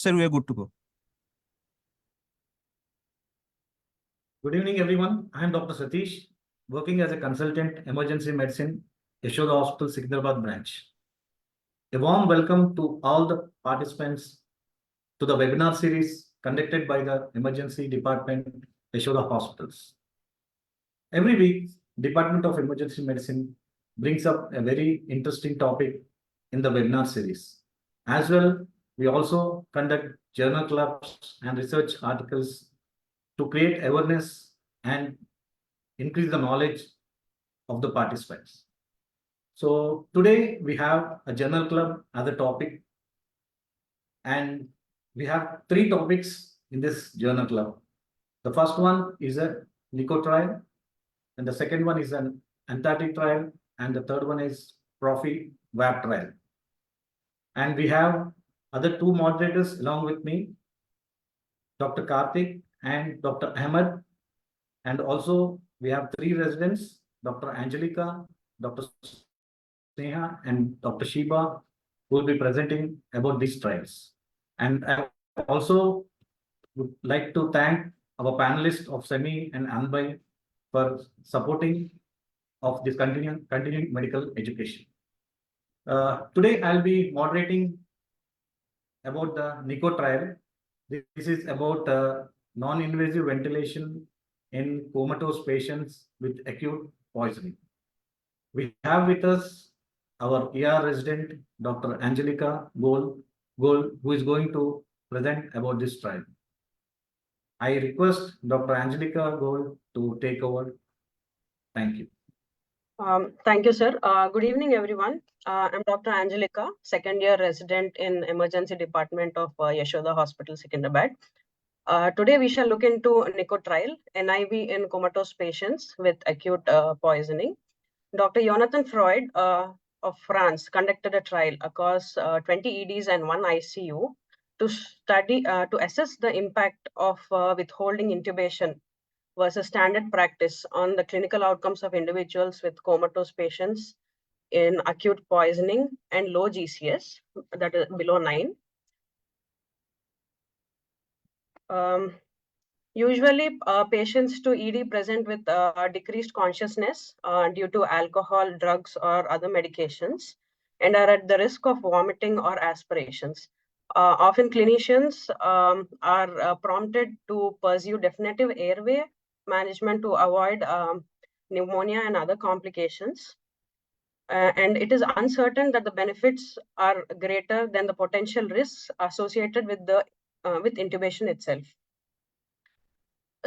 Sir, we are good to go. Good evening, everyone. I am Dr. Sathish, working as a consultant emergency medicine, Yashoda Hospitals, Secunderabad branch. A warm welcome to all the participants to the webinar series conducted by the Emergency Department, Yashoda Hospitals. Every week, Department of Emergency Medicine brings up a very interesting topic in the webinar series. As well, we also conduct journal clubs and research articles to create awareness and increase the knowledge of the participants. So today we have a journal club as a topic, and we have three topics in this journal club. The first one is a Nico Trial, and the second one is an Anthartic Trial, and the third one is Profy VAP Trial. And we have other two moderators along with me, Dr. Karthik and Dr. Ahmed, and also we have three residents, Dr. Angelica, Dr. Sneha, and Dr. Sheeba, who will be presenting about these trials. And I also would like to thank our panelists of SEMI and ANBI for supporting of this continuing medical education. Today I'll be moderating about the Nico trial. This is about non-invasive ventilation in comatose patients with acute poisoning. We have with us our ER resident, Dr. Angelica Gold, who is going to present about this trial. I request Dr. Angelica Gold to take over. Thank you. Thank you, sir. Good evening, everyone. I'm Dr. Angelica, second-year resident in Emergency Department of Yashoda Hospitals, Secunderabad. Today, we shall look into Nico trial, NIV in comatose patients with acute poisoning. Dr. Jonathan Freud of France conducted a trial across 20 EDs and 1 ICU to assess the impact of withholding intubation versus standard practice on the clinical outcomes of individuals with comatose patients in acute poisoning and low GCS, that is below 9. Usually, patients to ED present with decreased consciousness due to alcohol, drugs, or other medications, and are at the risk of vomiting or aspirations. Often, clinicians are prompted to pursue definitive airway management to avoid pneumonia and other complications. And it is uncertain that the benefits are greater than the potential risks associated with intubation itself.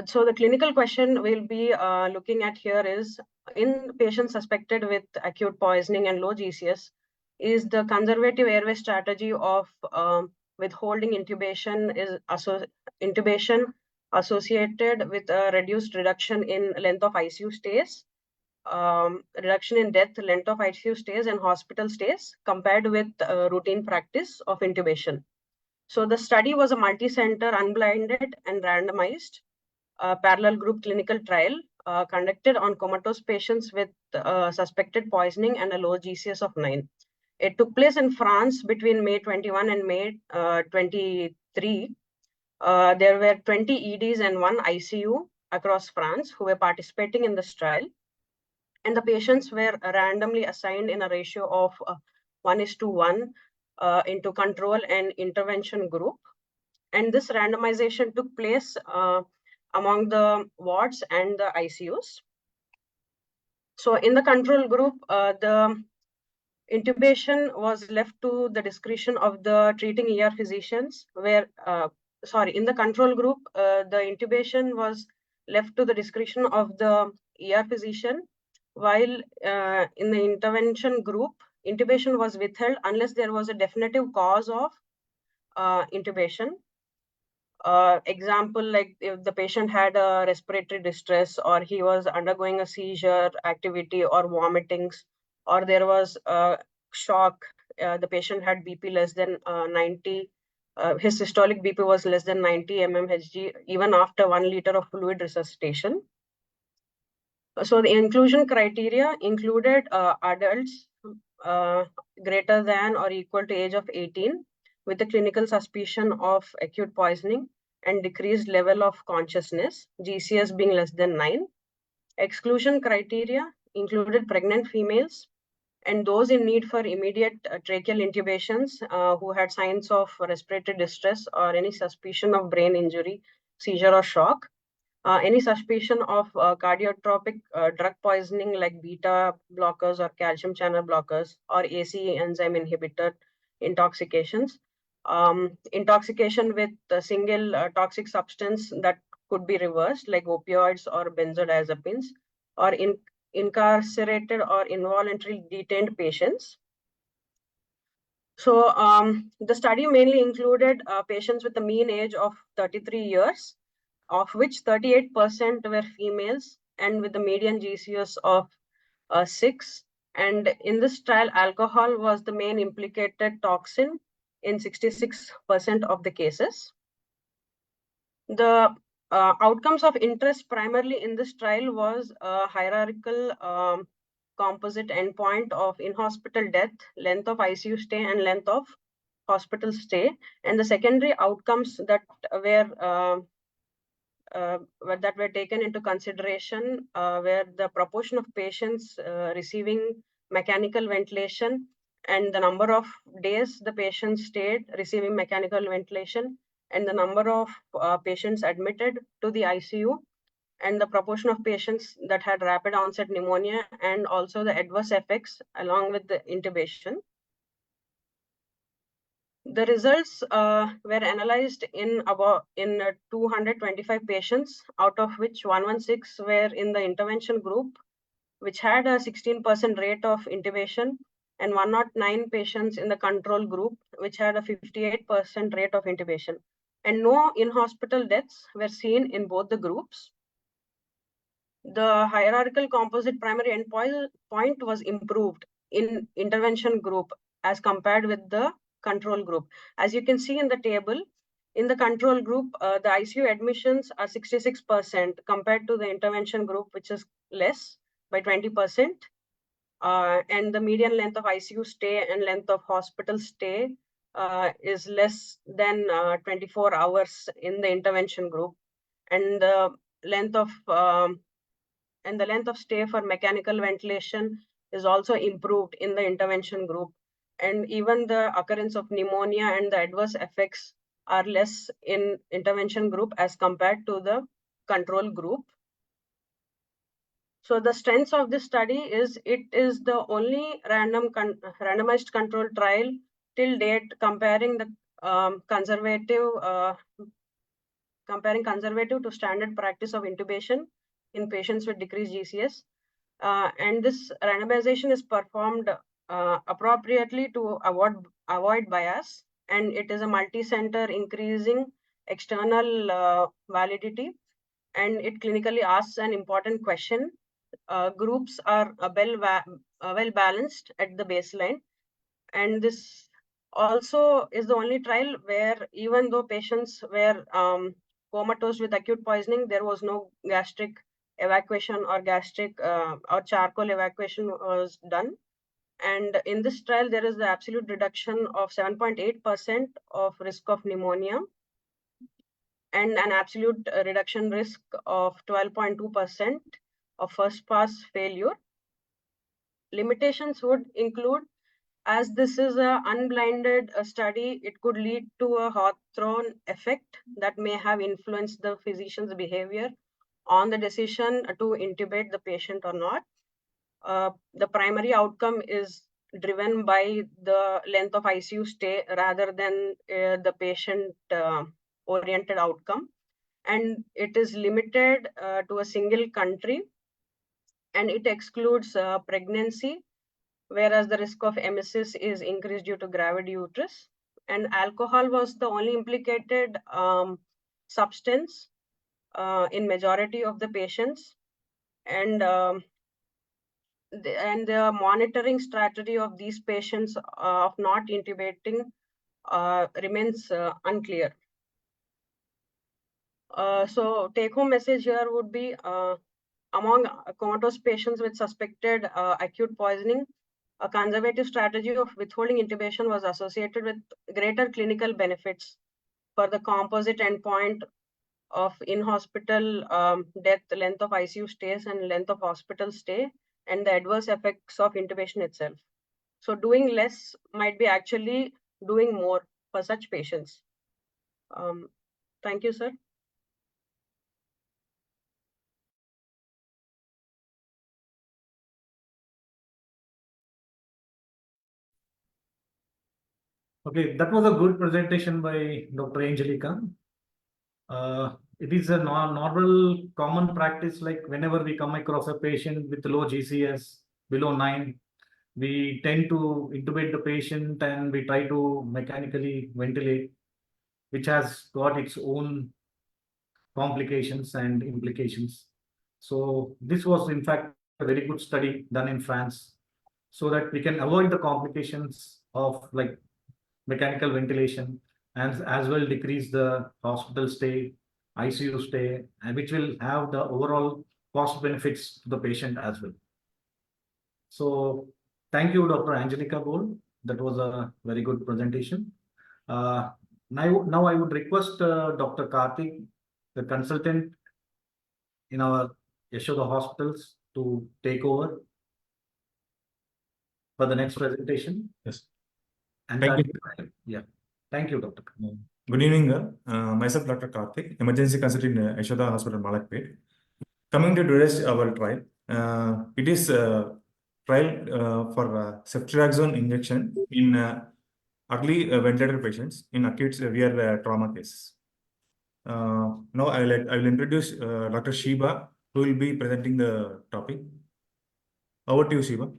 So the clinical question we'll be looking at here is, in patients suspected with acute poisoning and low GCS, is the conservative airway strategy of withholding intubation associated with a reduction in length of ICU stays, reduction in death, length of ICU stays, and hospital stays compared with routine practice of intubation. So the study was a multi-center, unblinded, and randomized parallel group clinical trial conducted on comatose patients with suspected poisoning and a low GCS of 9. It took place in France between May 21 and May 23. There were 20 EDs and 1 ICU across France who were participating in this trial. And the patients were randomly assigned in a ratio of 1:1 into control and intervention group. And this randomization took place among the wards and the ICUs. So in the control group, the intubation was left to the discretion of the treating ER physicians, in the control group, the intubation was left to the discretion of the ER physician, while in the intervention group, intubation was withheld unless there was a definitive cause of intubation. Example, like if the patient had a respiratory distress, or he was undergoing a seizure activity or vomitings, or there was a shock, the patient had BP less than 90, his systolic BP was less than 90 mmHg, even after 1 liter of fluid resuscitation. So the inclusion criteria included adults greater than or equal to age of 18 with a clinical suspicion of acute poisoning and decreased level of consciousness, GCS being less than 9. Exclusion criteria included pregnant females and those in need for immediate tracheal intubations who had signs of respiratory distress or any suspicion of brain injury, seizure or shock. Any suspicion of cardiotropic drug poisoning like beta blockers or calcium channel blockers or ACE enzyme inhibitor intoxications. Intoxication with a single toxic substance that could be reversed like opioids or benzodiazepines, or incarcerated or involuntarily detained patients. So the study mainly included patients with a mean age of 33 years, of which 38% were females and with a median GCS of 6. And in this trial, alcohol was the main implicated toxin in 66% of the cases. The outcomes of interest primarily in this trial was a hierarchical composite endpoint of in-hospital death, length of ICU stay, and length of hospital stay. And the secondary outcomes that were taken into consideration were the proportion of patients receiving mechanical ventilation and the number of days the patient stayed receiving mechanical ventilation and the number of patients admitted to the ICU and the proportion of patients that had rapid onset pneumonia and also the adverse effects along with the intubation. The results were analyzed in 225 patients, out of which 116 were in the intervention group, which had a 16% rate of intubation, and 109 patients in the control group, which had a 58% rate of intubation. And no in-hospital deaths were seen in both the groups. The hierarchical composite primary endpoint was improved in intervention group as compared with the control group. As you can see in the table, in the control group, the ICU admissions are 66% compared to the intervention group, which is less by 20%. And the median length of ICU stay and length of hospital stay is less than 24 hours in the intervention group. And the length of stay for mechanical ventilation is also improved in the intervention group. And even the occurrence of pneumonia and the adverse effects are less in intervention group as compared to the control group. So the strengths of this study is it is the only randomized control trial till date comparing the comparing conservative to standard practice of intubation in patients with decreased GCS. And this randomization is performed appropriately to avoid bias, and it is a multi-center increasing external validity, and it clinically asks an important question. Groups are well balanced at the baseline, and this also is the only trial where even though patients were comatose with acute poisoning, there was no gastric evacuation or gastric or charcoal evacuation was done. And in this trial, there is the absolute reduction of 7.8% of risk of pneumonia and an absolute reduction risk of 12.2% of first pass failure. Limitations would include, as this is an unblinded study, it could lead to a Hawthorne effect that may have influenced the physician's behavior on the decision to intubate the patient or not. The primary outcome is driven by the length of ICU stay rather than the patient-oriented outcome. And it is limited to a single country, and it excludes pregnancy, whereas the risk of emesis is increased due to gravid uterus. And alcohol was the only implicated substance in majority of the patients. And the monitoring strategy of these patients of not intubating remains unclear. So take-home message here would be among comatose patients with suspected acute poisoning, A conservative strategy of withholding intubation was associated with greater clinical benefits for the composite endpoint of in-hospital death, length of ICU stays, and length of hospital stay, and the adverse effects of intubation itself. So doing less might be actually doing more for such patients. Thank you, sir. Okay, that was a good presentation by Dr. Angelica. It is a normal common practice, like whenever we come across a patient with low GCS below 9, we tend to intubate the patient and we try to mechanically ventilate, which has got its own complications and implications. So this was in fact a very good study done in France, so that we can avoid the complications of like mechanical ventilation, and as well decrease the hospital stay, ICU stay, and which will have the overall cost benefits to the patient as well. So thank you, Dr. Angelica Gold. That was a very good presentation. Now I would request Dr. Karthik, the consultant in our Yashoda Hospitals, to take over for the next presentation. Yes. Antharctic Trial. Yeah. Thank you, Dr. Good evening. Myself, Dr. Karthik, emergency consultant in Yashoda Hospital, Malakpet. Coming to today's our trial, it is a trial for ceftriaxone injection in early ventilator patients in acute severe trauma cases. Now I will introduce Dr. Sheeba, who will be presenting the topic. Over to you, Sheeba.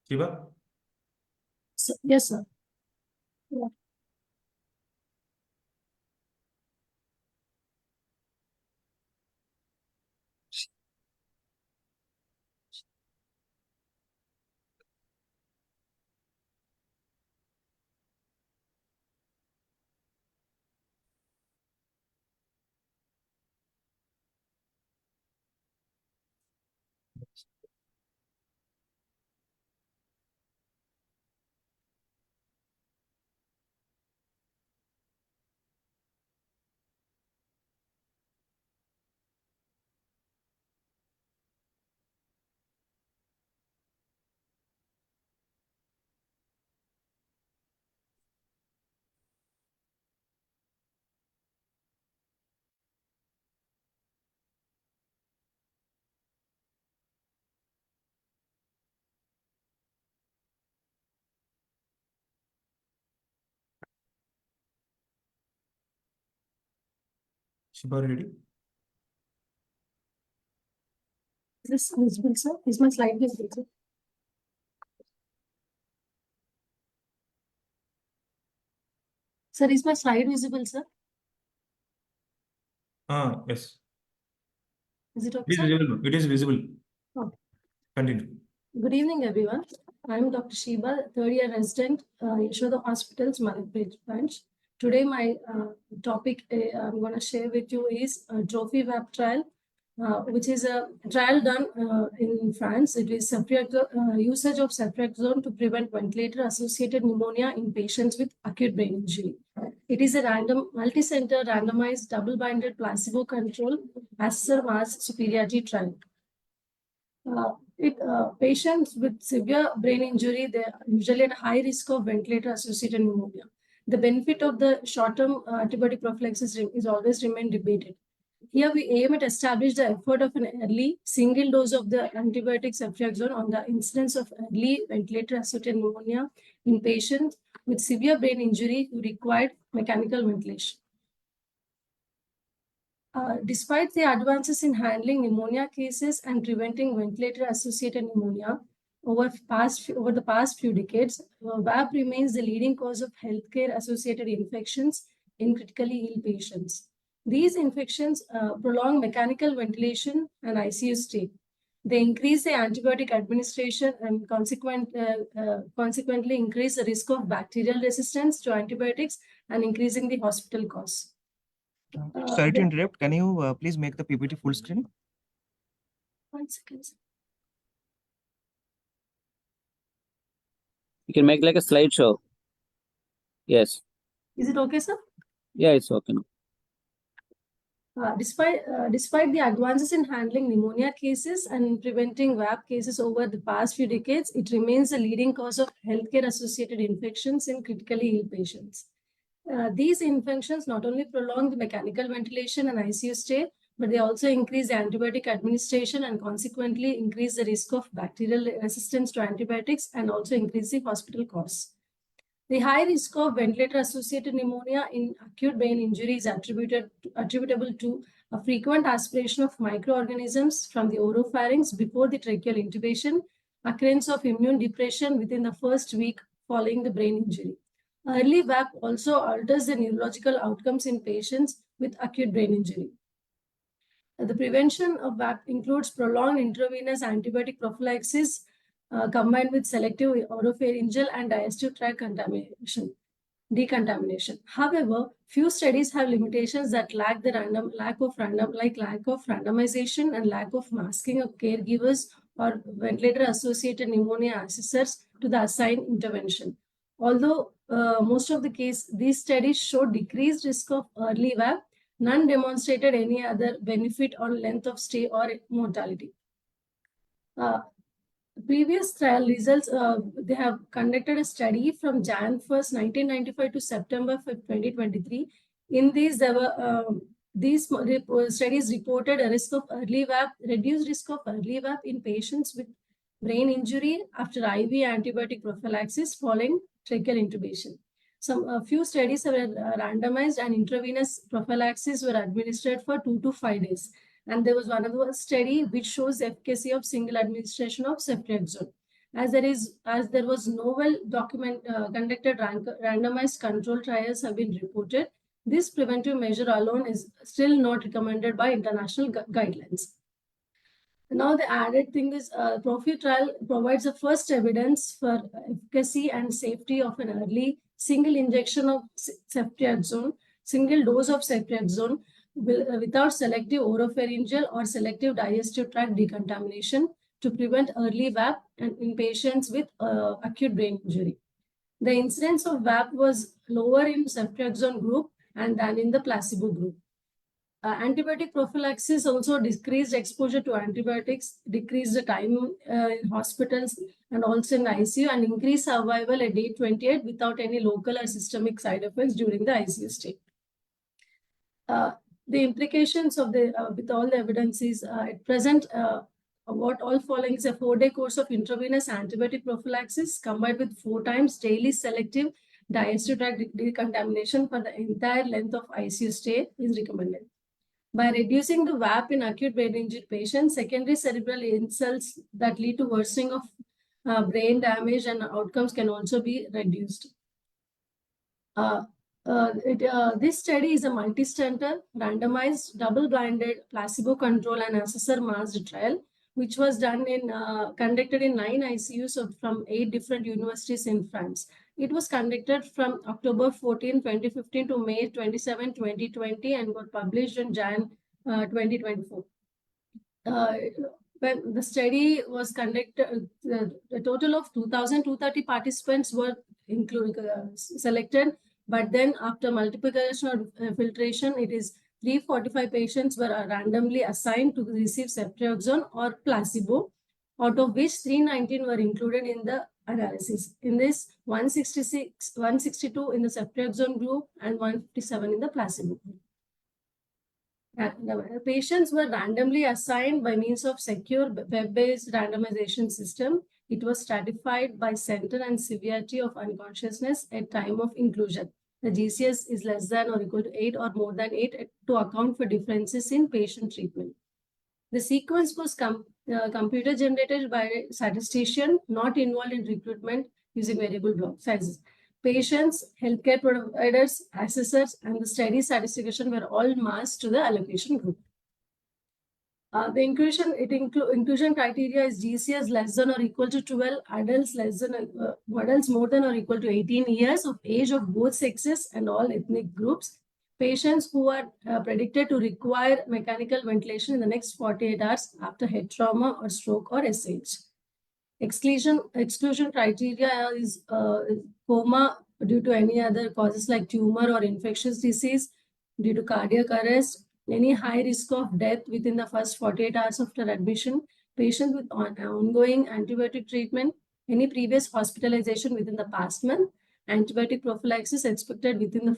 Sheeba? Yes, sir. Yeah. Sheeba, ready? Is this visible, sir? Is my slide visible, sir? Sir, is my slide visible, sir? Yes. Is it It okay, is sir? visible. It is visible. Okay. Continue. Good evening, everyone. I'm Dr. Sheeba, third-year resident, Yashoda Hospitals, Malakpet branch. Today, my topic I'm going to share with you is Prophy VAP trial, which is a trial done in France. It is usage of ceftriaxone to prevent ventilator-associated pneumonia in patients with acute brain injury. It is a random, multi-center, randomized, double-blinded, placebo-controlled assessor mass superiority trial. Patients with severe brain injury, they are usually at high risk of ventilator-associated pneumonia. The benefit of the short-term antibiotic prophylaxis is always remain debated. Here we aim at establish the effort of an early single dose of the antibiotic ceftriaxone on the incidence of early ventilator-associated pneumonia in patients with severe brain injury who required mechanical ventilation. Despite the advances in handling pneumonia cases and preventing ventilator-associated pneumonia over the past few decades, VAP remains the leading cause of healthcare-associated infections in critically ill patients. These infections prolong mechanical ventilation and ICU stay. They increase the antibiotic administration and consequently increase the risk of bacterial resistance to antibiotics and increasing the hospital costs. Sorry to interrupt. Can you please make the PPT full screen? 1 second. You can make like a slideshow. Yes. Is it okay, sir? Yeah, it's okay now. Despite the advances in handling pneumonia cases and preventing VAP cases over the past few decades, it remains the leading cause of healthcare-associated infections in critically ill patients. These infections not only prolong the mechanical ventilation and ICU stay, but they also increase the antibiotic administration and consequently increase the risk of bacterial resistance to antibiotics and also increase the hospital costs. The high risk of ventilator-associated pneumonia in acute brain injury is attributable to a frequent aspiration of microorganisms from the oropharynx before the tracheal intubation, occurrence of immune depression within the first week following the brain injury. Early VAP also alters the neurological outcomes in patients with acute brain injury. The prevention of VAP includes prolonged intravenous antibiotic prophylaxis combined with selective oropharyngeal and digestive tract decontamination. However, few studies have limitations that lack of randomization and lack of masking of caregivers or ventilator-associated pneumonia assessors to the assigned intervention. Although most of these studies show decreased risk of early VAP, none demonstrated any other benefit on length of stay or mortality. Previous trial results, they have conducted a study from Jan 1st, 1995 to September 5th, 2023. In these, there were these studies reported a risk of early VAP, reduced risk of early VAP in patients with brain injury after IV antibiotic prophylaxis following tracheal intubation. A few studies were randomized and intravenous prophylaxis were administered for 2 to 5 days. And there was one other study which shows the efficacy of single administration of ceftriaxone. As there was no conducted randomized control trials have been reported, this preventive measure alone is still not recommended by international guidelines. Now the added thing is Profy trial provides the first evidence for efficacy and safety of an early single injection of ceftriaxone, single dose of ceftriaxone without selective oropharyngeal or selective digestive tract decontamination to prevent early VAP and in patients with acute brain injury. The incidence of VAP was lower in ceftriaxone group and than in the placebo group. Antibiotic prophylaxis also decreased exposure to antibiotics, decreased the time in hospitals and also in ICU, and increased survival at day 28 without any local or systemic side effects during the ICU stay. The implications of with all the evidence is at present, what all following is a 4-day course of intravenous antibiotic prophylaxis combined with 4 times daily selective digestive tract decontamination for the entire length of ICU stay is recommended. By reducing the VAP in acute brain injury patients, secondary cerebral insults that lead to worsening of brain damage and outcomes can also be reduced. This study is a multi-center, randomized, double-blinded, placebo-controlled and assessor-masked trial, which was conducted in 9 ICUs from 8 different universities in France. It was conducted from October 14, 2015 to May 27, 2020 and was published in Jan 2024. When the study was conducted, a total of 2,230 participants were selected, but then after multiplication or filtration, it is 345 patients were randomly assigned to receive ceftriaxone or placebo, out of which 319 were included in the analysis. In this, 162 in the ceftriaxone group and 157 in the placebo group. The patients were randomly assigned by means of secure web-based randomization system. It was stratified by center and severity of unconsciousness at time of inclusion. The GCS is less than or equal to 8 or more than 8 to account for differences in patient treatment. The sequence was computer generated by a statistician not involved in recruitment using variable block sizes. Patients, healthcare providers, assessors, and the study statistician were all masked to the allocation group. The inclusion criteria is GCS less than or equal to 12, adults adults more than or equal to 18 years of age of both sexes and all ethnic groups. Patients who are predicted to require mechanical ventilation in the next 48 hours after head trauma or stroke or SH. Exclusion criteria is coma due to any other causes like tumor or infectious disease, due to cardiac arrest, any high risk of death within the first 48 hours after admission, patient with ongoing antibiotic treatment, any previous hospitalization within the past month, antibiotic prophylaxis expected within the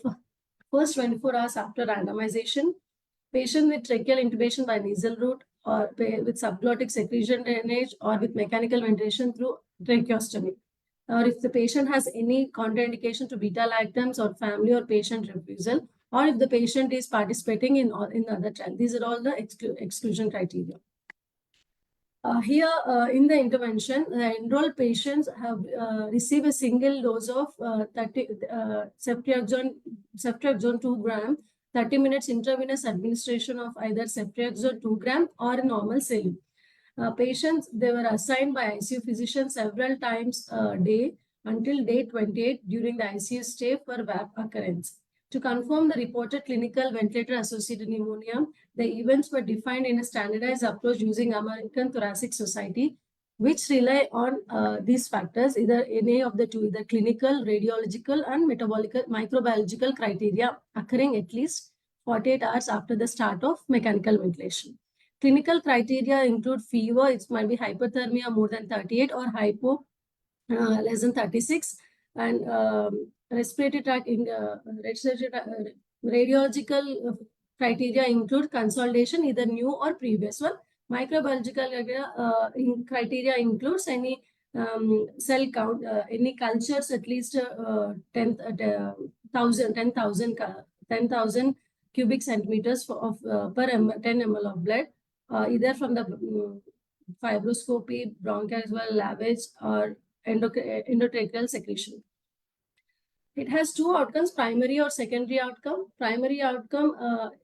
first 24 hours after randomization, patient with tracheal intubation by nasal route or with subglottic secretion drainage or with mechanical ventilation through tracheostomy. Or if the patient has any contraindication to beta-lactams or family or patient refusal, or if the patient is participating in other trial. These are all the exclusion criteria. Here in the intervention, the enrolled patients have received a single dose of ceftriaxone 2 gram, 30 minutes intravenous administration of either ceftriaxone 2 gram or normal saline. Patients, they were assigned by ICU physician several times a day until day 28 during the ICU stay for VAP occurrence. To confirm the reported clinical ventilator-associated pneumonia, the events were defined in a standardized approach using American Thoracic Society, which rely on these factors, either any of the two, either clinical, radiological, and microbiological criteria occurring at least 48 hours after the start of mechanical ventilation. Clinical criteria include fever, it might be hypothermia more than 38 or hypo less than 36, and respiratory tract radiological criteria include consolidation, either new or previous one. Microbiological criteria includes any cell count, any cultures at least 10,000 cubic centimeters per 10 ml of blood, either from the fibroscopy, bronchial as well, lavage, or endotracheal secretion. It has two outcomes, primary or secondary outcome. Primary outcome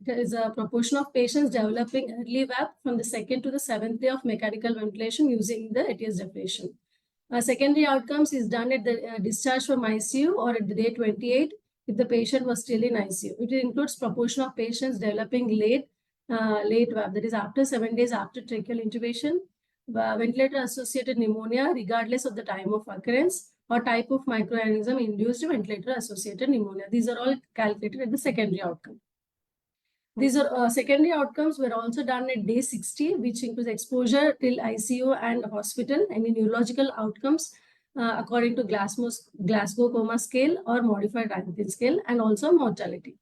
is a proportion of patients developing early VAP from the 2nd to the 7th day of mechanical ventilation using the ATS definition. Secondary outcomes is done at the discharge from ICU or at the day 28 if the patient was still in ICU. It includes proportion of patients developing late VAP, that is after 7 days after tracheal intubation, ventilator-associated pneumonia regardless of the time of occurrence, or type of microorganism induced ventilator-associated pneumonia. These are all calculated at the secondary outcome. These are secondary outcomes were also done at day 60, which includes exposure till ICU and hospital, any neurological outcomes according to Glasgow Coma Scale or modified Rankin Scale, and also mortality.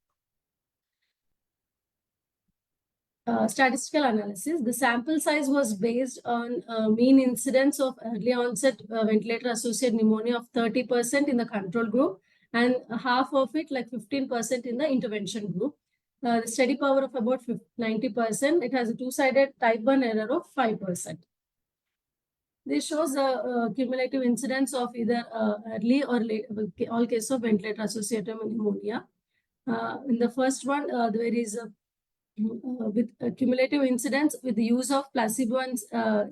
Statistical analysis. The sample size was based on mean incidence of early onset ventilator-associated pneumonia of 30% in the control group and half of it, like 15%, in the intervention group. The study power of about 90%. It has a two-sided type 1 error of 5%. This shows the cumulative incidence of either early or late, all cases of ventilator-associated pneumonia. In the first one, there is a with cumulative incidence with the use of placebo and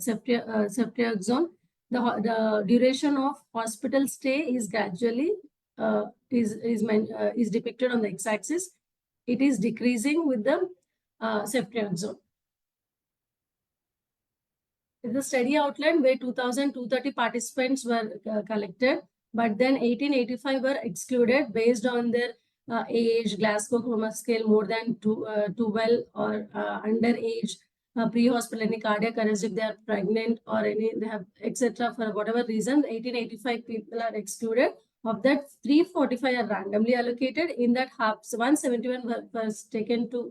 ceftriaxone, the duration of hospital stay is gradually is depicted on the x-axis. It is decreasing with the ceftriaxone. The study outline where 2,230 participants were collected, but then 1885 were excluded based on their age, Glasgow Coma Scale more than 12 or under age, pre-hospital, any cardiac arrest if they are pregnant or any they have etc. For whatever reason, 1885 people are excluded. Of that, 345 are randomly allocated. In that, 171 was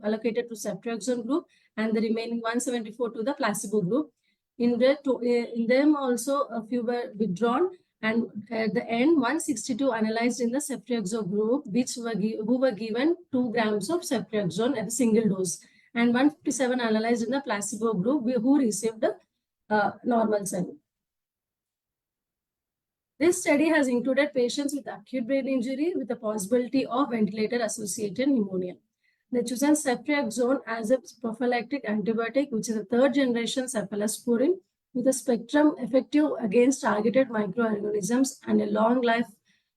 allocated to ceftriaxone group, and the remaining 174 to the placebo group. In them also a few were withdrawn. And at the end, 162 analyzed in the ceftriaxone group, who were given 2 grams of ceftriaxone at a single dose, and 157 analyzed in the placebo group, who received a normal saline. This study has included patients with acute brain injury with the possibility of ventilator-associated pneumonia. They chosen ceftriaxone as a prophylactic antibiotic, which is a third generation cephalosporin with a spectrum effective against targeted microorganisms and a long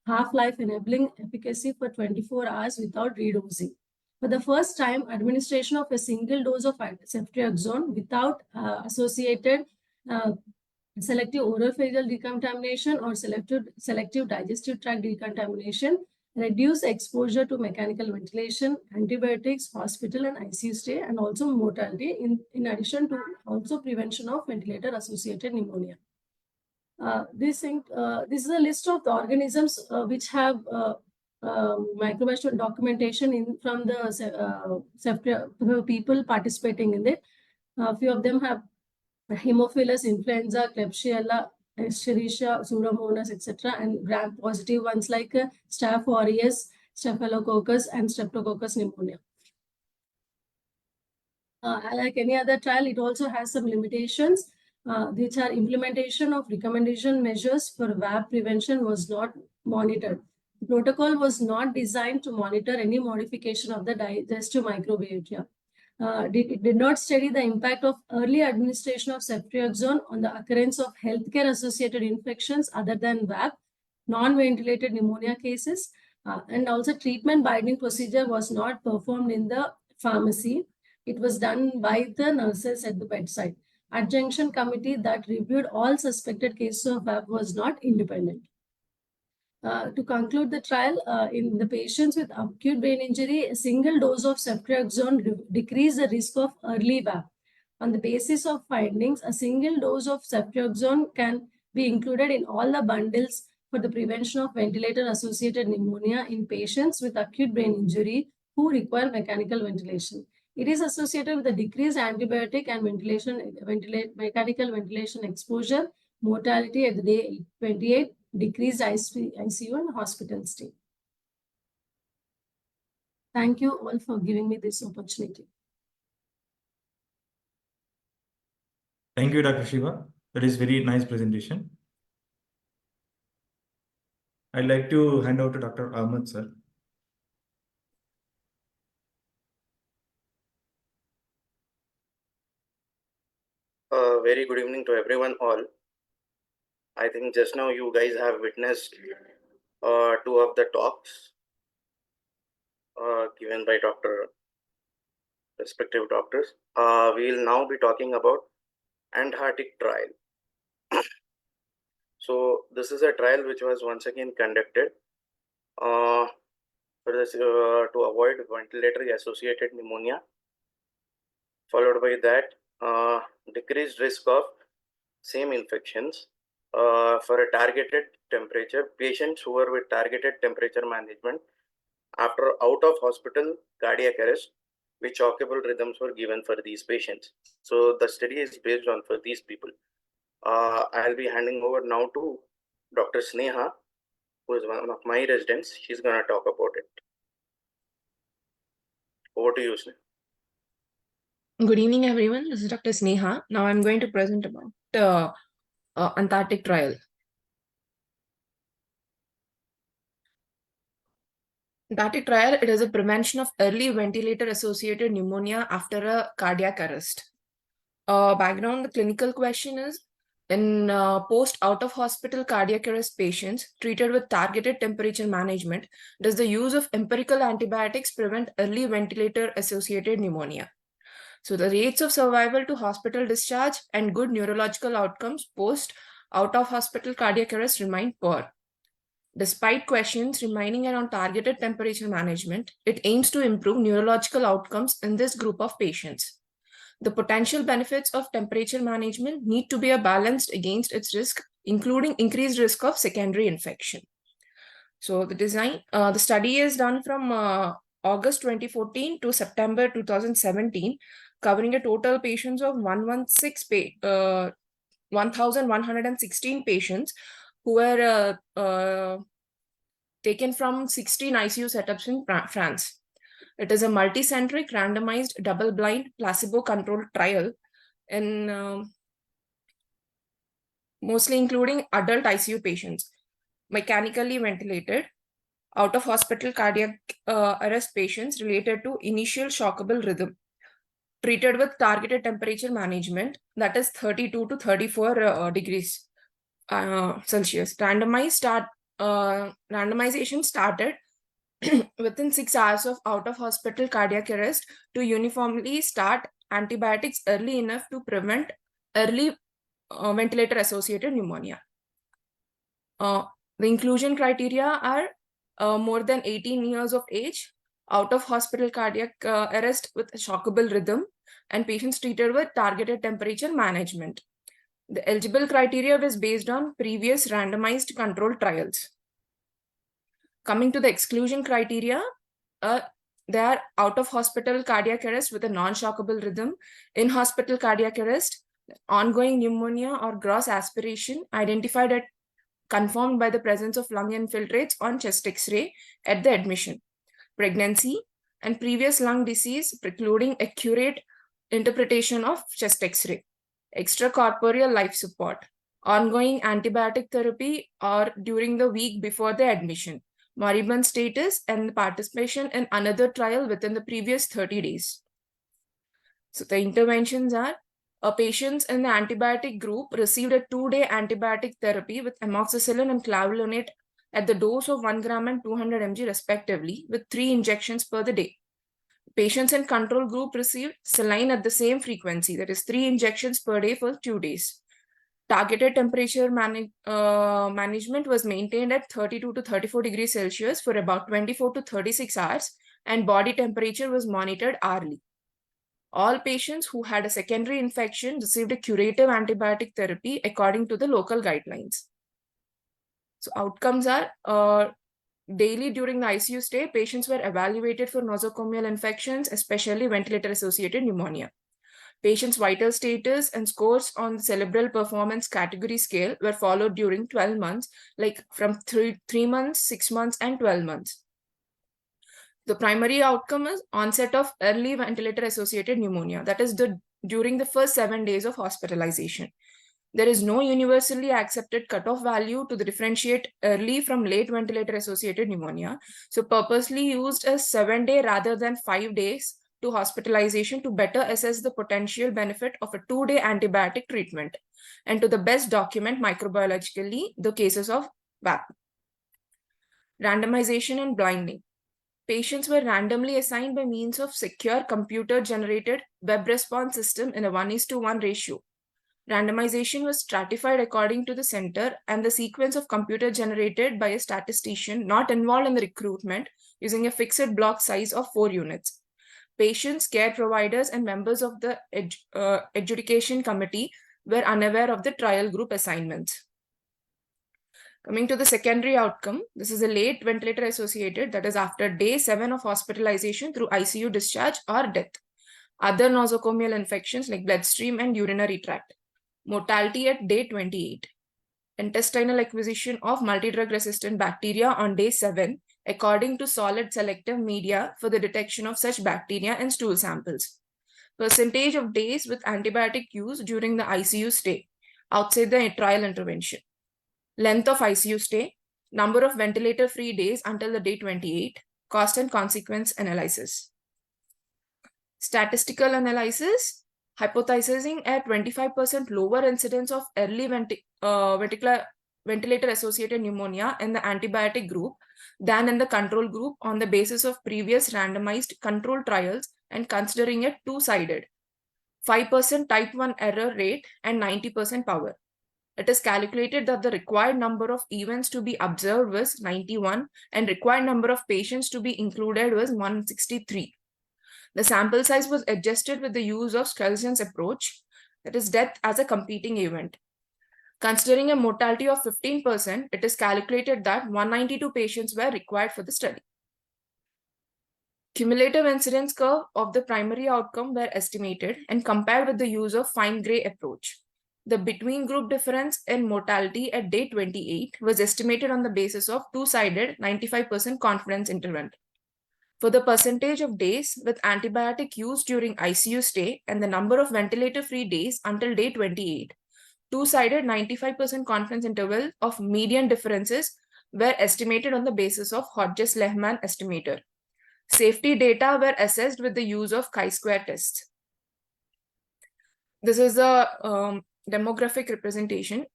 half-life enabling efficacy for 24 hours without redosing. For the first time, administration of a single dose of ceftriaxone without associated selective oropharyngeal decontamination or selective digestive tract decontamination reduce exposure to mechanical ventilation, antibiotics, hospital and ICU stay, and also mortality in addition to also prevention of ventilator-associated pneumonia. This is a list of the organisms which have microbial documentation from the people participating in it. A few of them have Haemophilus, influenza, Klebsiella, Escherichia, Pseudomonas, etc., and gram-positive ones like Staph aureus, Staphylococcus, and Streptococcus pneumonia. Like any other trial, it also has some limitations, which are implementation of recommendation measures for VAP prevention was not monitored. The protocol was not designed to monitor any modification of the digestive microbiota. It did not study the impact of early administration of ceftriaxone on the occurrence of healthcare-associated infections other than VAP, non-ventilated pneumonia cases, and also treatment binding procedure was not performed in the pharmacy. It was done by the nurses at the bedside. Adjunction committee that reviewed all suspected cases of VAP was not independent. To conclude the trial, in the patients with acute brain injury, a single dose of ceftriaxone decreased the risk of early VAP. On the basis of findings, a single dose of ceftriaxone can be included in all the bundles for the prevention of ventilator-associated pneumonia in patients with acute brain injury who require mechanical ventilation. It is associated with a decreased antibiotic and mechanical ventilation exposure, mortality at the day 28, decreased ICU and hospital stay. Thank you all for giving me this opportunity. Thank you, Dr. Sheeba. That is very nice presentation. I'd like to hand over to Dr. Ahmed, sir. Very good evening to everyone all. I think just now you guys have witnessed two of the talks given by respective doctors. We will now be talking about Antharctic Trial. So this is a trial which was once again conducted for this, to avoid ventilatory associated pneumonia. Followed by that, decreased risk of same infections for a targeted temperature, patients who were with targeted temperature management after out of hospital cardiac arrest, which occupable rhythms were given for these patients. So the study is based on for these people. I'll be handing over now to Dr. Sneha, who is one of my residents. She's going to talk about it. Over to you, Sneha. Good evening, everyone. This is Dr. Sneha. Now I'm going to present about Antarctic Trial. Antarctic Trial, it is a prevention of early ventilator-associated pneumonia after a cardiac arrest. Background, the clinical question is, in post-out-of-hospital cardiac arrest patients treated with targeted temperature management, does the use of empirical antibiotics prevent early ventilator-associated pneumonia? So the rates of survival to hospital discharge and good neurological outcomes post out-of-hospital cardiac arrest remain poor. Despite questions remaining around targeted temperature management, it aims to improve neurological outcomes in this group of patients. The potential benefits of temperature management need to be balanced against its risk, including increased risk of secondary infection. So the study is done from August 2014 to September 2017, covering a total patients of 1,116 patients who were taken from 16 ICU setups in France. It is a multicentric, randomized, double-blind, placebo-controlled trial, and mostly including adult ICU patients, mechanically ventilated, out-of-hospital cardiac arrest patients related to initial shockable rhythm, treated with targeted temperature management, that is 32 to 34 degrees Celsius. Randomization started within 6 hours of out-of-hospital cardiac arrest to uniformly start antibiotics early enough to prevent early ventilator-associated pneumonia. The inclusion criteria are more than 18 years of age, out-of-hospital cardiac arrest with shockable rhythm, and patients treated with targeted temperature management. The eligible criteria was based on previous randomized controlled trials. Coming to the exclusion criteria, they are out-of-hospital cardiac arrest with a non-shockable rhythm, in-hospital cardiac arrest, ongoing pneumonia or gross aspiration identified at confirmed by the presence of lung infiltrates on chest X-ray at the admission, pregnancy, and previous lung disease precluding accurate interpretation of chest X-ray, extracorporeal life support, ongoing antibiotic therapy or during the week before the admission, moribund status, and participation in another trial within the previous 30 days. So the interventions are: patients in the antibiotic group received a 2-day antibiotic therapy with amoxicillin and clavulanate at the dose of 1 gram and 200 mg respectively, with 3 injections per the day. Patients in control group received saline at the same frequency, that is 3 injections per day for 2 days. Targeted temperature management was maintained at 32 to 34 degrees Celsius for about 24 to 36 hours, and body temperature was monitored hourly. All patients who had a secondary infection received a curative antibiotic therapy according to the local guidelines. So outcomes are daily during the ICU stay, patients were evaluated for nosocomial infections, especially ventilator-associated pneumonia. Patients' vital status and scores on the cerebral performance category scale were followed during 12 months, like from 3 months, 6 months, and 12 months. The primary outcome is onset of early ventilator-associated pneumonia, that is during the first 7 days of hospitalization. There is no universally accepted cutoff value to differentiate early from late ventilator-associated pneumonia. So purposely used as 7-day rather than 5 days to hospitalization to better assess the potential benefit of a 2-day antibiotic treatment and to the best document microbiologically the cases of VAP. Randomization and blinding. Patients were randomly assigned by means of secure computer-generated web response system in a 1:1 ratio. Randomization was stratified according to the center and the sequence of computer generated by a statistician not involved in the recruitment using a fixed block size of 4 units. Patients, care providers, and members of the adjudication committee were unaware of the trial group assignments. Coming to the secondary outcome, this is a late ventilator associated, that is after day 7 of hospitalization through ICU discharge or death. Other nosocomial infections like bloodstream and urinary tract. Mortality at day 28. Intestinal acquisition of multidrug resistant bacteria on day 7 according to solid selective media for the detection of such bacteria and stool samples. Percentage of days with antibiotic use during the ICU stay outside the trial intervention. Length of ICU stay, number of ventilator-free days until the day 28, cost and consequence analysis. Statistical analysis, hypothesizing a 25% lower incidence of early ventilator-associated pneumonia in the antibiotic group than in the control group on the basis of previous randomized control trials and considering it two-sided. 5% type 1 error rate and 90% power. It is calculated that the required number of events to be observed was 91 and required number of patients to be included was 163. The sample size was adjusted with the use of Skelson's approach, that is death as a competing event. Considering a mortality of 15%, it is calculated that 192 patients were required for the study. Cumulative incidence curve of the primary outcome were estimated and compared with the use of fine gray approach. The between group difference in mortality at day 28 was estimated on the basis of two-sided 95% confidence interval. For the percentage of days with antibiotic use during ICU stay and the number of ventilator-free days until day 28, two-sided 95% confidence interval of median differences were estimated on the basis of Hodges-Lehmann estimator. Safety data were assessed with the use of chi-square tests. This is a demographic representation.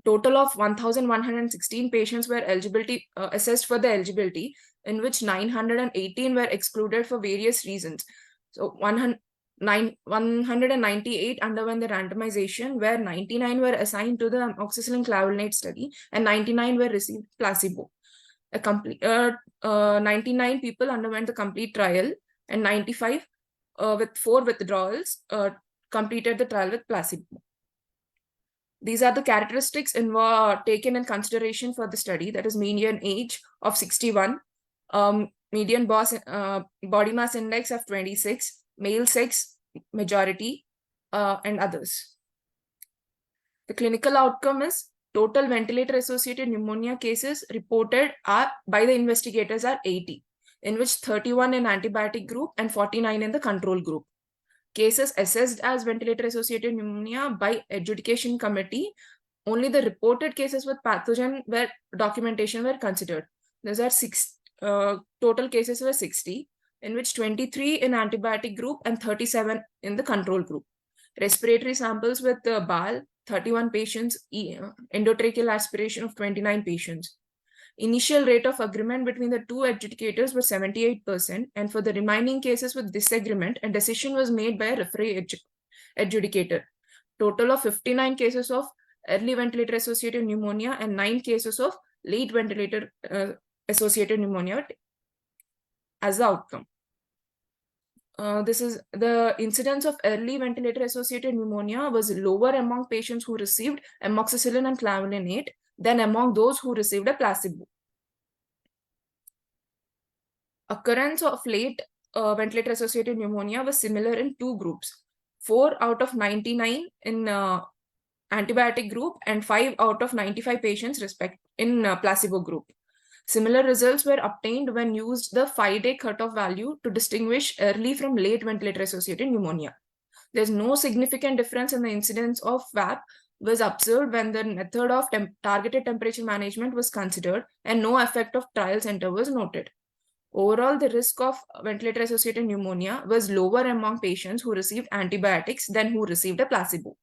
Total of 1,116 patients were assessed for the eligibility, in which 918 were excluded for various reasons. So 198 underwent the randomization, where 99 were assigned to the amoxicillin clavulanate study and 99 were received placebo. 99 people underwent the complete trial, and 95 with 4 withdrawals completed the trial with placebo. These are the characteristics taken in consideration for the study. That is median age of 61, median body mass index of 26, male sex majority, and others. The clinical outcome is total ventilator-associated pneumonia cases reported by the investigators are 80, in which 31 in antibiotic group and 49 in the control group. Cases assessed as ventilator-associated pneumonia by adjudication committee, only the reported cases with pathogen documentation were considered. These are total cases were 60, in which 23 in antibiotic group and 37 in the control group. Respiratory samples with BAL, 31 patients, endotracheal aspiration of 29 patients. Initial rate of agreement between the two adjudicators was 78%, and for the remaining cases with disagreement, a decision was made by a referee adjudicator. Total of 59 cases of early ventilator-associated pneumonia and 9 cases of late ventilator-associated pneumonia as the outcome. This is the incidence of early ventilator-associated pneumonia was lower among patients who received amoxicillin and clavulanate than among those who received a placebo. Occurrence of late ventilator-associated pneumonia was similar in 2 groups. 4 out of 99 in antibiotic group and 5 out of 95 patients in placebo group. Similar results were obtained when used the 5-day cutoff value to distinguish early from late ventilator-associated pneumonia. There's no significant difference in the incidence of VAP was observed when the method of targeted temperature management was considered, and no effect of trial center was noted. Overall, the risk of ventilator-associated pneumonia was lower among patients who received antibiotics than who received a placebo.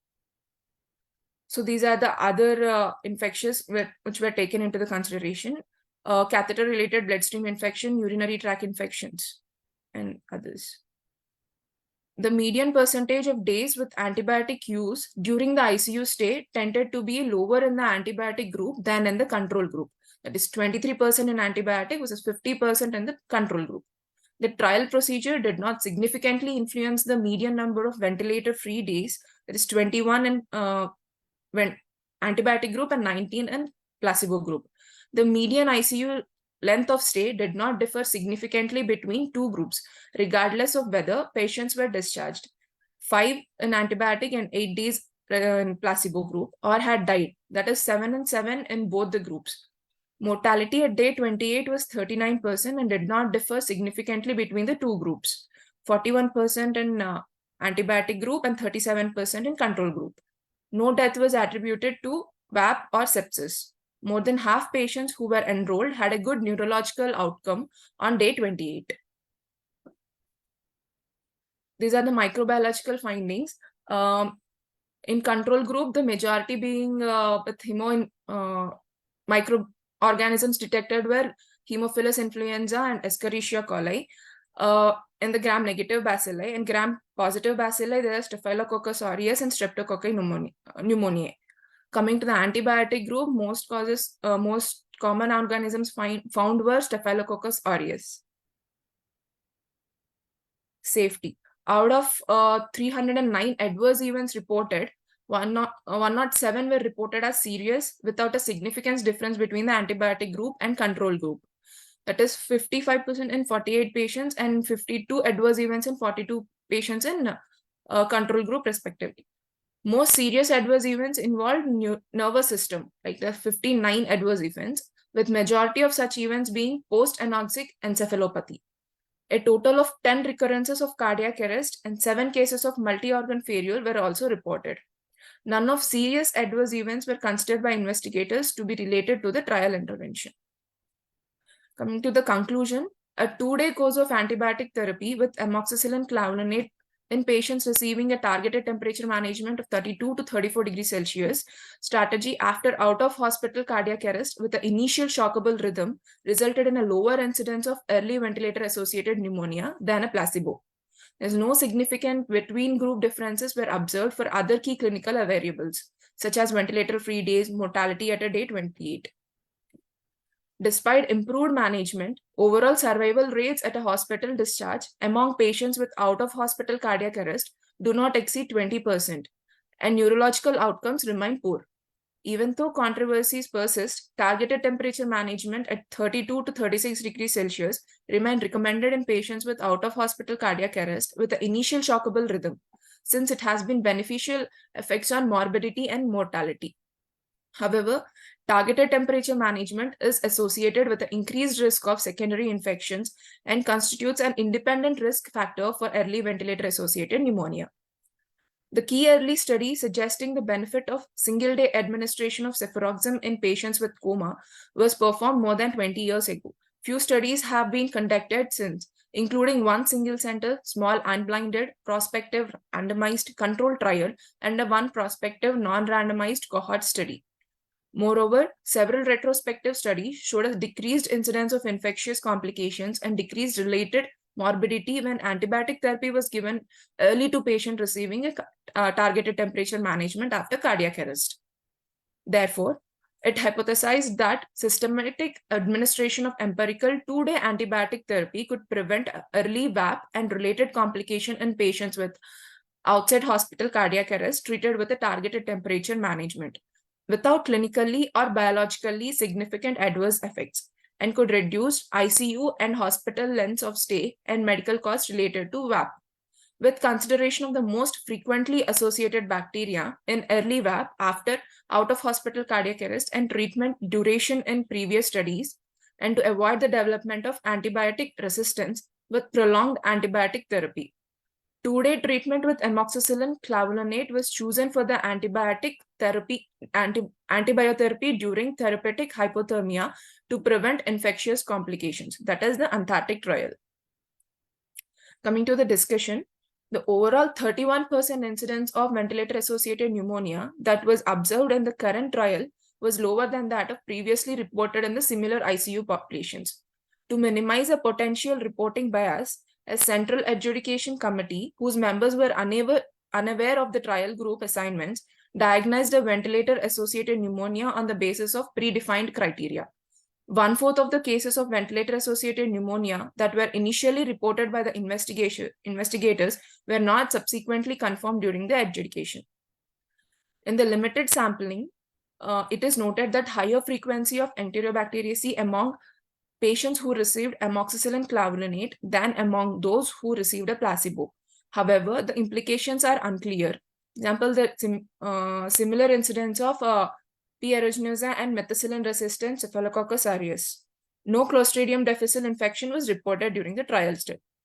So these are the other infections which were taken into the consideration. Catheter-related bloodstream infection, urinary tract infections, and others. The median percentage of days with antibiotic use during the ICU stay tended to be lower in the antibiotic group than in the control group. That is 23% in antibiotic versus 50% in the control group. The trial procedure did not significantly influence the median number of ventilator-free days. That is 21 in antibiotic group and 19 in placebo group. The median ICU length of stay did not differ significantly between 2 groups, regardless of whether patients were discharged 5 in antibiotic and 8 days in placebo group, or had died. That is 7 and 7 in both the groups. Mortality at day 28 was 39% and did not differ significantly between the 2 groups. 41% in antibiotic group and 37% in control group. No death was attributed to VAP or sepsis. More than half patients who were enrolled had a good neurological outcome on day 28. These are the microbiological findings. In control group, the majority being with microorganisms detected were Haemophilus influenza and Escherichia coli. In the gram-negative bacilli and gram-positive bacilli, there are Staphylococcus aureus and Streptococcus pneumoniae. Coming to the antibiotic group, most common organisms found were Staphylococcus aureus. Safety. Out of 309 adverse events reported, 107 were reported as serious without a significant difference between the antibiotic group and control group. That is 55% in 48 patients and 52 adverse events in 42 patients in control group respectively. Most serious adverse events involved nervous system, like the 59 adverse events, with majority of such events being post-anoxic encephalopathy. A total of 10 recurrences of cardiac arrest and 7 cases of multi-organ failure were also reported. None of serious adverse events were considered by investigators to be related to the trial intervention. Coming to the conclusion, a 2-day course of antibiotic therapy with amoxicillin clavulanate in patients receiving a targeted temperature management of 32 to 34 degrees Celsius strategy after out-of-hospital cardiac arrest with the initial shockable rhythm resulted in a lower incidence of early ventilator-associated pneumonia than a placebo. There's no significant between group differences were observed for other key clinical variables, such as ventilator-free days, mortality at a day 28. Despite improved management, overall survival rates at a hospital discharge among patients with out-of-hospital cardiac arrest do not exceed 20%, and neurological outcomes remain poor. Even though controversies persist, targeted temperature management at 32 to 36 degrees Celsius remain recommended in patients with out-of-hospital cardiac arrest with the initial shockable rhythm, since it has been beneficial effects on morbidity and mortality. However, targeted temperature management is associated with the increased risk of secondary infections and constitutes an independent risk factor for early ventilator-associated pneumonia. The key early study suggesting the benefit of single-day administration of cefuroxime in patients with coma was performed more than 20 years ago. Few studies have been conducted since, including one single-center, small unblinded, prospective randomized controlled trial and one prospective non-randomized cohort study. Moreover, several retrospective studies showed a decreased incidence of infectious complications and decreased related morbidity when antibiotic therapy was given early to patient receiving a targeted temperature management after cardiac arrest. Therefore, it hypothesized that systematic administration of empirical 2-day antibiotic therapy could prevent early VAP and related complication in patients with outside hospital cardiac arrest treated with a targeted temperature management without clinically or biologically significant adverse effects, and could reduce ICU and hospital lengths of stay and medical costs related to VAP. With consideration of the most frequently associated bacteria in early VAP after out-of-hospital cardiac arrest and treatment duration in previous studies, and to avoid the development of antibiotic resistance with prolonged antibiotic therapy. 2-day treatment with amoxicillin clavulanate was chosen for the antibiotherapy during therapeutic hypothermia to prevent infectious complications. That is the Antarctic trial. Coming to the discussion, the overall 31% incidence of ventilator-associated pneumonia that was observed in the current trial was lower than that of previously reported in the similar ICU populations. To minimize a potential reporting bias, a central adjudication committee, whose members were unaware of the trial group assignments, diagnosed a ventilator-associated pneumonia on the basis of predefined criteria. 1/4 of the cases of ventilator-associated pneumonia that were initially reported by the investigators were not subsequently confirmed during the adjudication. In the limited sampling, it is noted that higher frequency of Enterobacteriaceae among patients who received amoxicillin clavulanate than among those who received a placebo. However, the implications are unclear. Example, the similar incidence of P. aeruginosa and methicillin-resistant Staphylococcus aureus. No Clostridium difficile infection was reported during the trial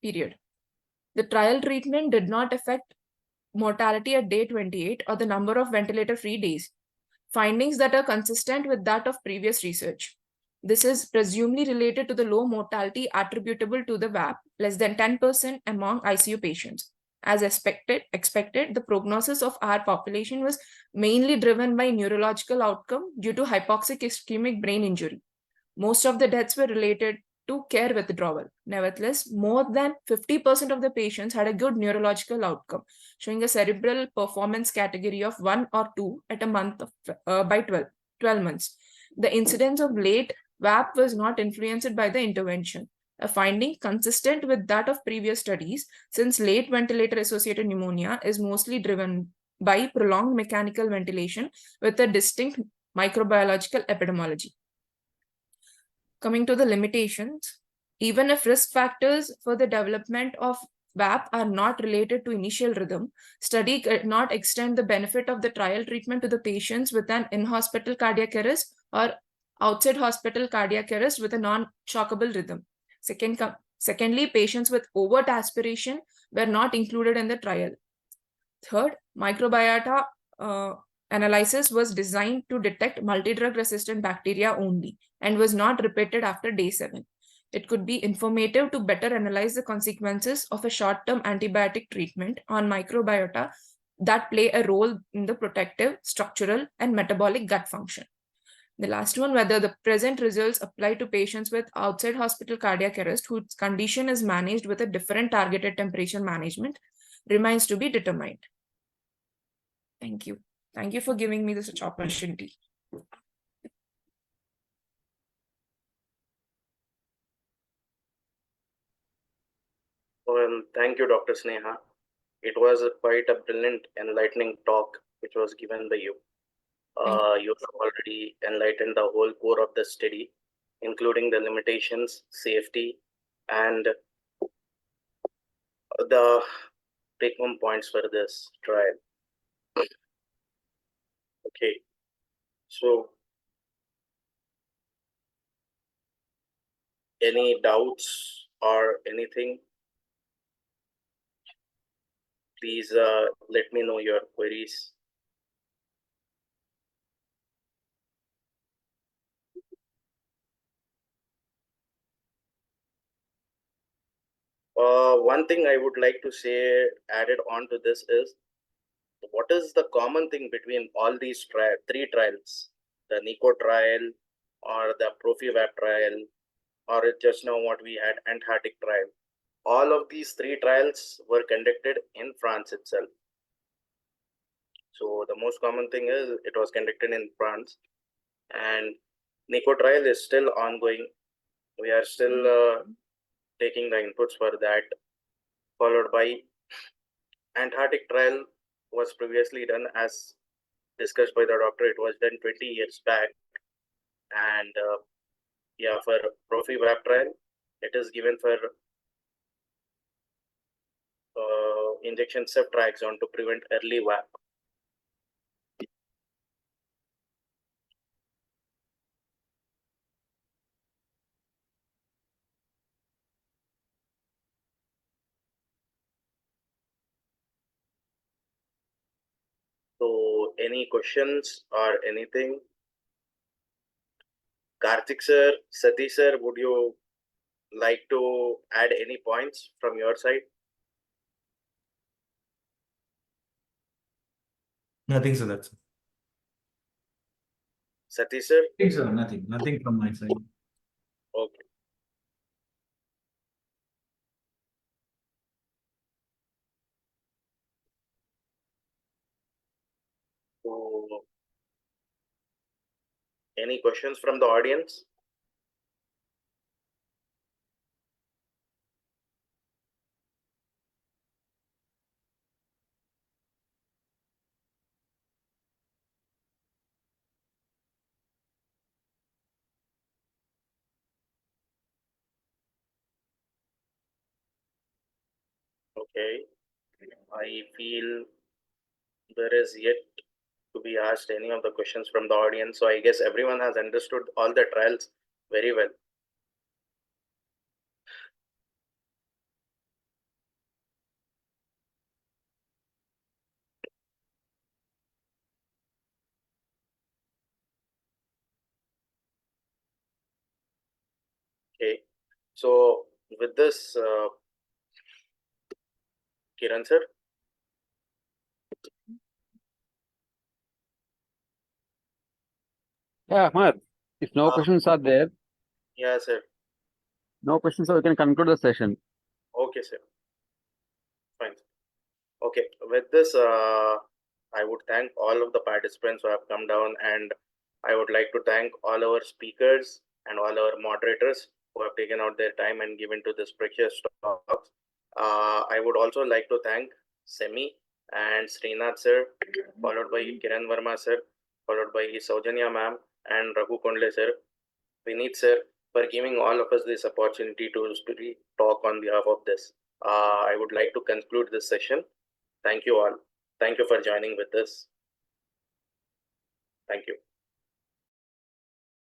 period. The trial treatment did not affect mortality at day 28 or the number of ventilator-free days, findings that are consistent with that of previous research. This is presumably related to the low mortality attributable to the VAP, less than 10% among ICU patients. As expected, the prognosis of our population was mainly driven by neurological outcome due to hypoxic ischemic brain injury. Most of the deaths were related to care withdrawal. Nevertheless, more than 50% of the patients had a good neurological outcome, showing a cerebral performance category of 1 or 2 at a month by 12 months. The incidence of late VAP was not influenced by the intervention, a finding consistent with that of previous studies, since late ventilator-associated pneumonia is mostly driven by prolonged mechanical ventilation with a distinct microbiological epidemiology. Coming to the limitations, even if risk factors for the development of VAP are not related to initial rhythm, study could not extend the benefit of the trial treatment to the patients with an in-hospital cardiac arrest or outside hospital cardiac arrest with a non-shockable rhythm. Secondly, patients with overt aspiration were not included in the trial. Third, microbiota Analysis was designed to detect multi-drug resistant bacteria only and was not repeated after day 7. It could be informative to better analyze the consequences of a short-term antibiotic treatment on microbiota that play a role in the protective, structural, and metabolic gut function. The last one, whether the present results apply to patients with outside hospital cardiac arrest whose condition is managed with a different targeted temperature management, remains to be determined. Thank you. Thank you for giving me this opportunity. Well, thank you, Dr. Sneha. It was quite a brilliant, enlightening talk which was given by you. You have already enlightened the whole core of the study, including the limitations, safety, and the take-home points for this trial. Okay, so any doubts or anything? Please let me know your queries. One thing I would like to say added on to this is, what is the common thing between all these three trials, the Nico trial or the Profy VAP trial, or just now what we had, Antarctic trial? All of these three trials were conducted in France itself. So the most common thing is it was conducted in France, and Nico trial is still ongoing. We are still taking the inputs for that, followed by Antarctic trial was previously done, as discussed by the doctor. It was done 20 years back. And yeah, for Profy VAP trial, it is given for injection ceftriaxone to prevent early VAP. So any questions or anything? Karthik sir, Sathish sir, would you like to add any points from your side? Nothing, so that's it. Sathish sir? Thanks, sir. Nothing from my side. Okay. So, any questions from the audience? Okay. I feel there is yet to be asked any of the questions from the audience. So I guess everyone has understood all the trials very well. Okay. So with this, Kiran sir. Yeah, Ahmed, if no questions are there, Yeah, sir. no questions, so we can conclude the session. Okay, sir. Fine. Okay. With this, I would thank all of the participants who have come down, and I would like to thank all our speakers and all our moderators who have taken out their time and given to this precious talk. I would also like to thank Semi and Srinath sir, followed by Kiran Varma sir, followed by Sowjanya ma'am and Raghu Kondle sir, Vinith sir, for giving all of us this opportunity to talk on behalf of this. I would like to conclude this session. Thank you all. Thank you for joining with us. Thank you.